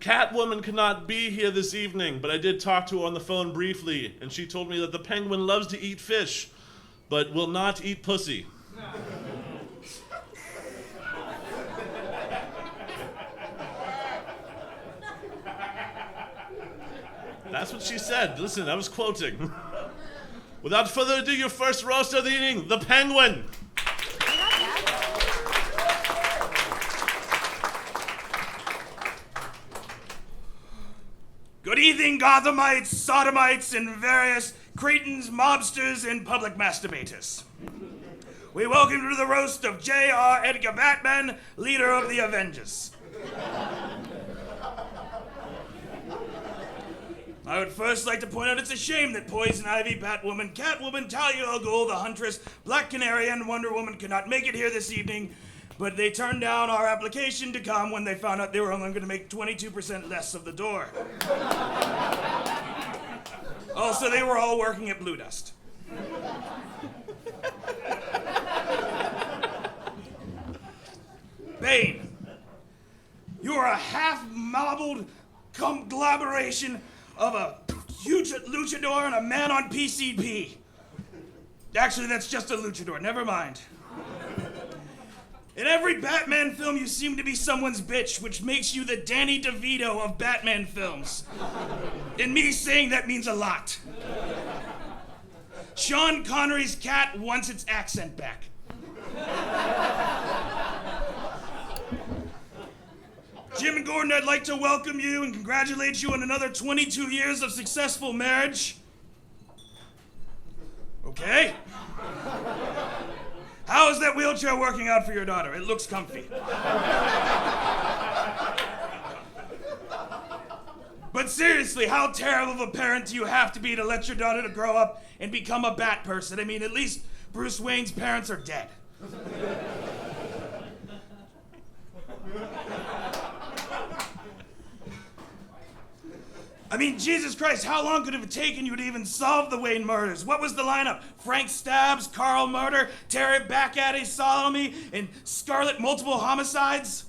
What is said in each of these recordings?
Catwoman cannot be here this evening, but I did talk to her on the phone briefly, and she told me that the Penguin loves to eat fish, but will not eat pussy. That's what she said. Listen, I was quoting. Without further ado, your first roast of the evening, the Penguin. Good evening, Gothamites, sodomites, and various cretins, mobsters, and public masturbators. We welcome you to the roast of J.R. Edgar Batman, leader of the Avengers. I would first like to point out it's a shame that Poison Ivy, Batwoman, Catwoman, Talia al Ghul, the Huntress, Black Canary, and Wonder Woman could not make it here this evening, but they turned down our application to come when they found out they were only going to make 22% less of the door. Also, they were all working at Blue Dust. Bane, you are a half-marbled conglomeration of a huge luchador and a man on PCP. Actually, that's just a luchador. Never mind. In every Batman film, you seem to be someone's bitch, which makes you the Danny DeVito of Batman films. And me saying that means a lot. Sean Connery's cat wants its accent back. Jim and Gordon, I'd like to welcome you and congratulate you on another 22 years of successful marriage. Okay. How is that wheelchair working out for your daughter? It looks comfy. But seriously, how terrible of a parent do you have to be to let your daughter to grow up and become a bat person? I mean, at least Bruce Wayne's parents are dead. I mean, Jesus Christ, how long could it have taken you to even solve the Wayne murders? What was the lineup? Frank stabs, Carl murder, Terry back at it, sodomy, and Scarlet multiple homicides?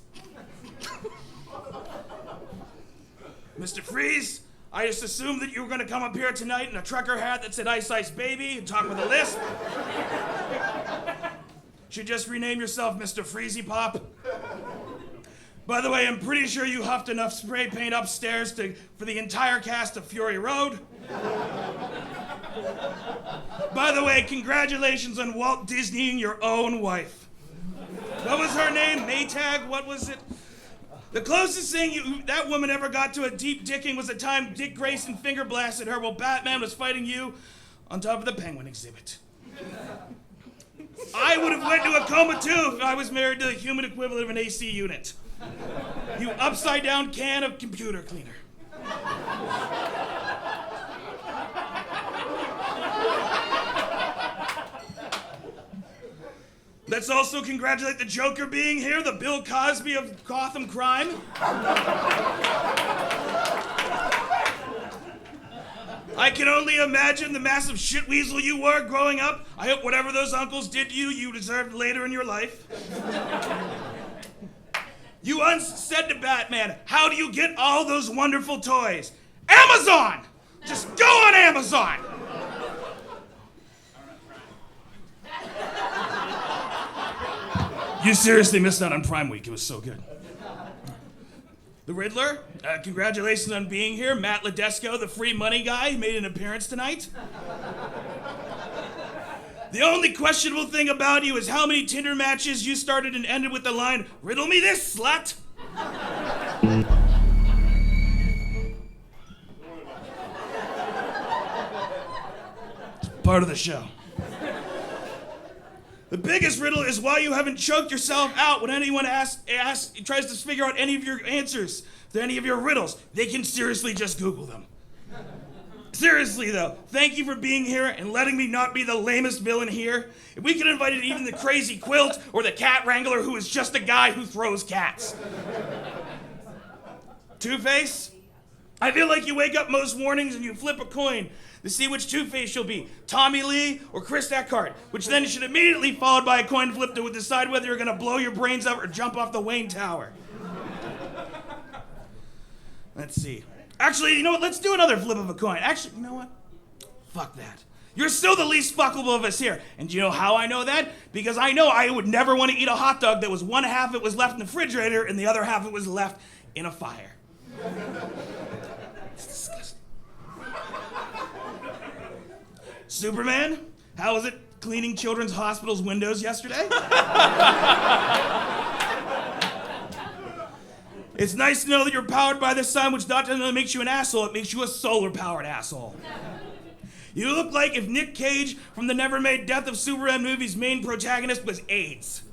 Mr. Freeze, I just assumed that you were going to come up here tonight in a trucker hat that said Ice Ice Baby and talk with a lisp. Should just rename yourself Mr. Freezy Pop. By the way, I'm pretty sure you huffed enough spray paint upstairs for the entire cast of Fury Road. By the way, congratulations on Walt Disneying your own wife. What was her name? Maytag? What was it? The closest thing that woman ever got to a deep dicking was the time Dick Grayson finger blasted her while Batman was fighting you on top of the Penguin exhibit. I would have went to a coma too if I was married to the human equivalent of an AC unit. You upside down can of computer cleaner. Let's also congratulate the Joker being here, the Bill Cosby of Gotham crime. I can only imagine the massive shitweasel you were growing up. I hope whatever those uncles did to you, you deserved later in your life. You once said to Batman, how do you get all those wonderful toys? Amazon! Just go on Amazon! You seriously missed out on Prime Week. It was so good. The Riddler, congratulations on being here. Matt Ledesco, the free money guy, made an appearance tonight. The only questionable thing about you is how many Tinder matches you started and ended with the line, riddle me this, slut. It's part of the show. The biggest riddle is why you haven't choked yourself out when anyone tries to figure out any of your answers to any of your riddles. They can seriously just Google them. Seriously, though, thank you for being here and letting me not be the lamest villain here. If we could invite even the crazy quilt or the cat wrangler who is just a guy who throws cats. Two-Face, I feel like you wake up most mornings and you flip a coin to see which Two-Face you'll be, Tommy Lee or Chris Eckhart, which then should immediately be followed by a coin flip to decide whether you're going to blow your brains out or jump off the Wayne Tower. Let's see. Actually, you know what? Let's do another flip of a coin. Actually, you know what? Fuck that. You're still the least fuckable of us here. And do you know how I know that? Because I know I would never want to eat a hot dog that was one half it was left in the refrigerator and the other half it was left in a fire. It's disgusting. Superman, how was it cleaning children's hospitals' windows yesterday? It's nice to know that you're powered by the sun, which not only makes you an asshole, it makes you a solar-powered asshole. You look like if Nick Cage from the never-made Death of Superman movie's main protagonist was AIDS.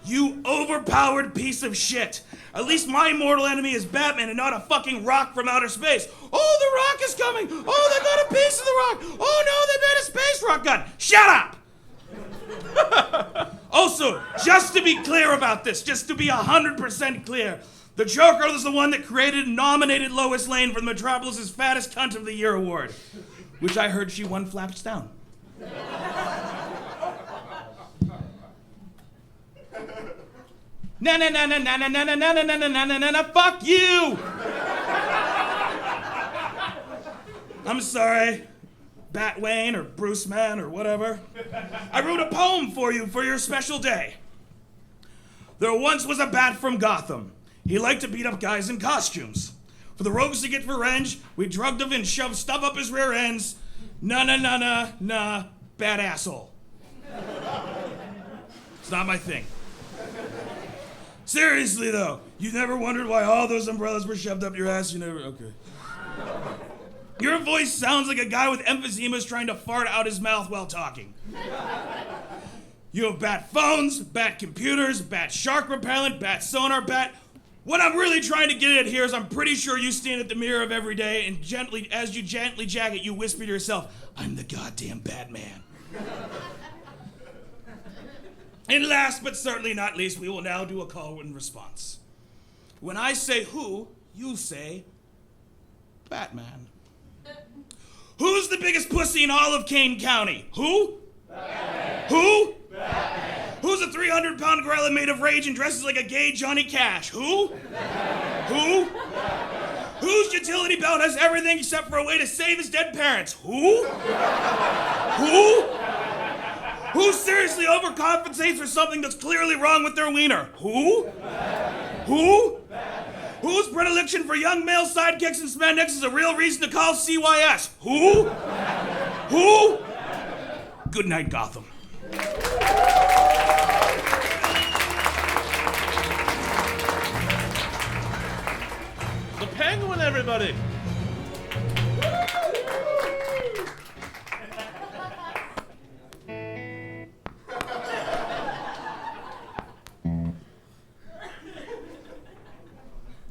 You overpowered piece of shit. At least my mortal enemy is Batman and not a fucking rock from outer space. Oh, the rock is coming. Oh, they got a piece of the rock. Oh, no, they made a space rock gun. Shut up. Also, just to be clear about this, just to be 100% clear, the Joker was the one that created and nominated Lois Lane for the Metropolis' Fattest Cunt of the Year award, which I heard she won flaps down. Na na na na na na na na na na na na na na na, fuck you! I'm sorry, Batwayne or Bruce Man or whatever. I wrote a poem for you for your special day. There once was a bat from Gotham. He liked to beat up guys in costumes. For the rogues to get revenge, we drugged him and shoved stuff up his rear ends. Na na na na na, bad asshole. It's not my thing. Seriously though, you never wondered why all those umbrellas were shoved up your ass? You never, okay. Your voice sounds like a guy with emphysemas trying to fart out his mouth while talking. You have bat phones, bat computers, bat shark repellent, bat sonar, bat... What I'm really trying to get at here is I'm pretty sure you stand at the mirror of every day and gently, as you gently jag it, you whisper to yourself, I'm the goddamn Batman. And last but certainly not least, we will now do a call and response. When I say who, you say Batman. Who's the biggest pussy in all of Kane County? Who? Batman. Who? Batman. Who's a 300-pound gorilla made of rage and dresses like a gay Johnny Cash? Who? Batman. Who? Batman. Whose utility belt has everything except for a way to save his dead parents? Who? Who? Who seriously overcompensates for something that's clearly wrong with their wiener? Who? Who? Whose predilection for young male sidekicks and spandex is a real reason to call CYS? Who? Who? Good night, Gotham. The Penguin, everybody!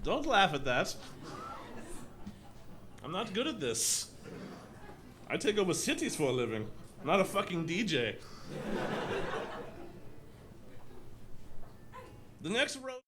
Don't laugh at that. I'm not good at this. I take over cities for a living. I'm not a fucking DJ. The next row...